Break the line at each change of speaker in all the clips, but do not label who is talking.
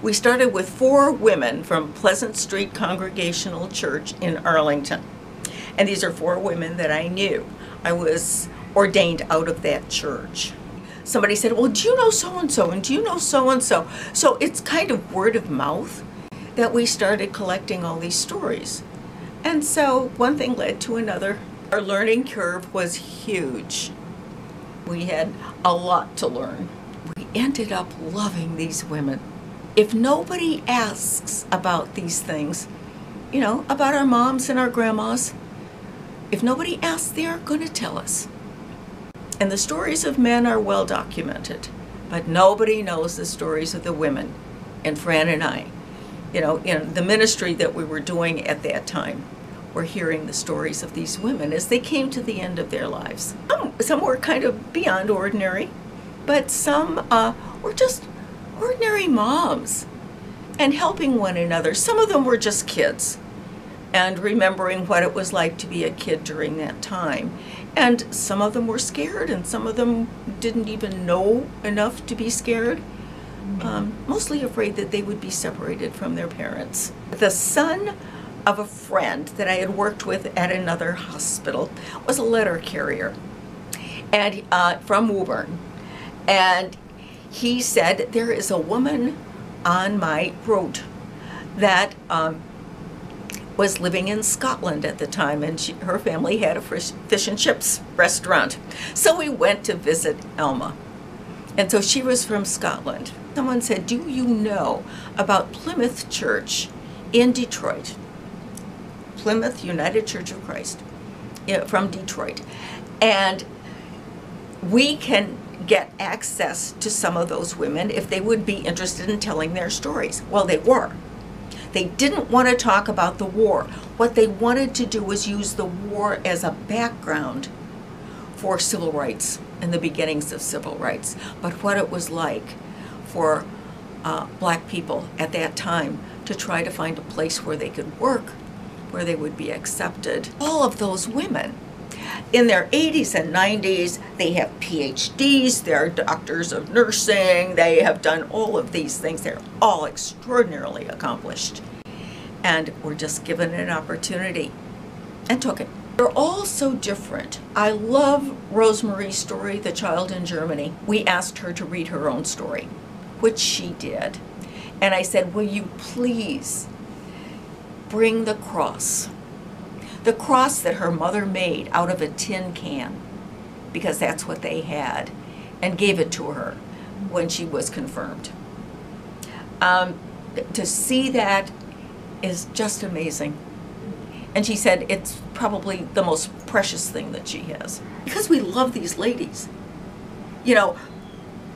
We started with 4 women from Pleasant Street Congregational Church in Arlington. And these are 4 women that I knew. I was ordained out of that church. Somebody said, well, do you know so-and-so, and do you know so-and-so? So it's kind of word of mouth that we started collecting all these stories. And so one thing led to another. Our learning curve was huge. We had a lot to learn. We ended up loving these women. If nobody asks about these things, you know, about our moms and our grandmas, if nobody asks, they aren't going to tell us. And the stories of men are well documented, but nobody knows the stories of the women. And Fran and I, you know, in the ministry that we were doing at that time, were hearing the stories of these women as they came to the end of their lives. Some were kind of beyond ordinary, but some were just ordinary moms and helping one another. Some of them were just kids and remembering what it was like to be a kid during that time. And some of them were scared, and some of them didn't even know enough to be scared, mostly afraid that they would be separated from their parents. The son of a friend that I had worked with at another hospital was a letter carrier and from Woburn. And he said, there is a woman on my route that was living in Scotland at the time, and her family had a fish and chips restaurant. So we went to visit Elma. And so she was from Scotland. Someone said, do you know about Plymouth Church in Detroit? Plymouth United Church of Christ, from Detroit. And we can get access to some of those women if they would be interested in telling their stories. Well, they were. They didn't want to talk about the war. What they wanted to do was use the war as a background for civil rights and the beginnings of civil rights, but what it was like for black people at that time to try to find a place where they could work, where they would be accepted. All of those women in their 80s and 90s, they have PhDs, they're doctors of nursing, they have done all of these things. They're all extraordinarily accomplished and were just given an opportunity and took it. They're all so different. I love Rosemary's story, The Child in Germany. We asked her to read her own story, which she did. And I said, will you please bring the cross that her mother made out of a tin can, because that's what they had, and gave it to her when she was confirmed. To see that is just amazing. And she said it's probably the most precious thing that she has. Because we love these ladies. You know,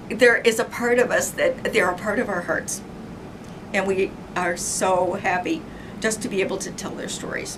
there is a part of us that they're a part of our hearts. And we are so happy just to be able to tell their stories.